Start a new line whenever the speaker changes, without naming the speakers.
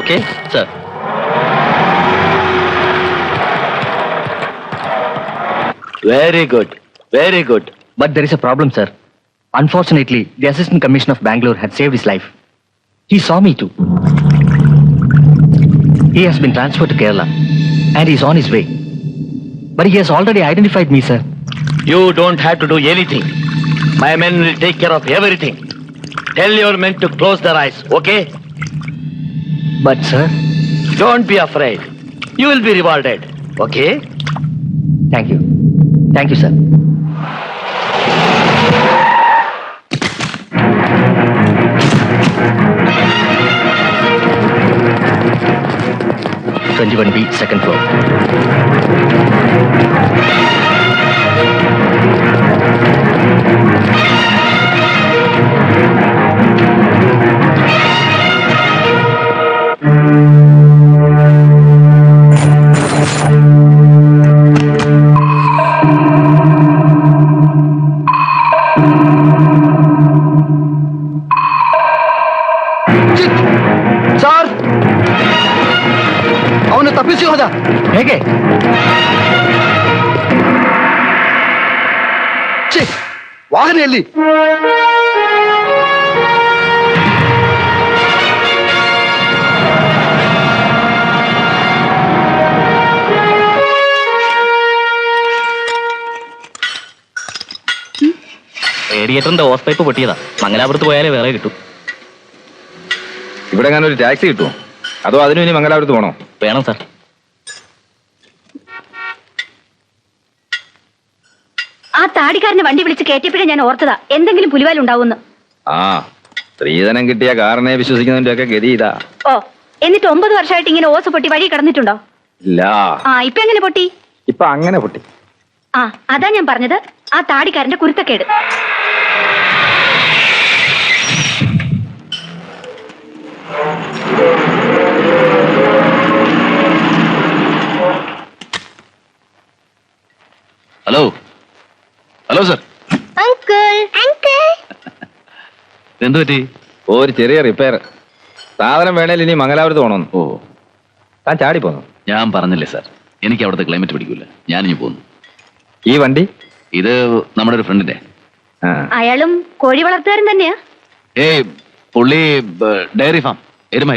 Okay, sir. Very good. Very good.
But there is a problem, sir. Unfortunately, the Assistant Commissioner of Bangalore had saved his life. He saw me too. He has been transferred to Kerala and he is on his way. But he has already identified me, sir.
You don't have to do anything. My men will take care of everything. Tell your men to close their eyes, okay?
But, sir,
Don't be afraid. You will be rewarded, okay?
thank you. Thank you, sir. (21B) second floor.
Sir, ಅವನು ತಪ್ಪಿಸಿ ಹೋದ.
ಹೇಗೆ?
ಛೀ, ವಾಹನ ಎಲ್ಲಿ?
റേഡിയേറ്ററിന്റെ hose pipe പൊട്ടിയതാ. മംഗലാപുരത്ത് പോയാലേ വേറെ കിട്ടും.
ഇവിടെ ഞാൻ ഒരു ടാക്സി കിട്ടുമോ, അതോ അതിനും ഇനി മംഗലാപുരത്ത് പോകണോ?
വേണം സാർ.
ആ താടിക്കാരനെ വണ്ടി വിളിച്ച് കയറ്റിയപ്പോഴേ ഞാൻ ഓർത്തതാ എന്തെങ്കിലും പുലിവാലുണ്ടാവുമെന്ന്.
ആ, സ്ത്രീധനം കിട്ടിയ കാറിനെ വിശ്വസിക്കുന്നതിന്റെ ഒക്കെ ഗതി ഇതാ.
ഓ, എന്നിട്ട് 9 വർഷമായിട്ട് ഇങ്ങനെ ഓസ് പൊട്ടി വഴി കിടന്നിട്ടുണ്ടോ?
ഇല്ല,
ആ, ഇപ്പൊ എങ്ങനെ പൊട്ടി?
ഇപ്പൊ അങ്ങനെ പൊട്ടി.
ആ, അതാ ഞാൻ പറഞ്ഞത്, ആ താടിക്കാരന്റെ കുരുത്തക്കേട്.
Hello hello sir. എന്തു പറ്റി?
ഒരു ചെറിയ റിപ്പയർ. സാധനം വേണേൽ ഇനി മംഗലാപുരത്ത് പോകണമെന്ന്.
ഓ,
താൻ ചാടി പോന്നു.
ഞാൻ പറഞ്ഞില്ലേ സാർ, എനിക്ക് അവിടുത്തെ ക്ലൈമറ്റ് പിടിക്കൂല. ഞാനിനി പോന്നു.
ഈ വണ്ടി
ഇത് നമ്മുടെ ഒരു ഫ്രണ്ടിന്റെ.
ആ,
അയാളും കോഴി വളർത്തുകാരൻ തന്നെയാ.
പുള്ളി ഡയറി ഫാം. എരുമ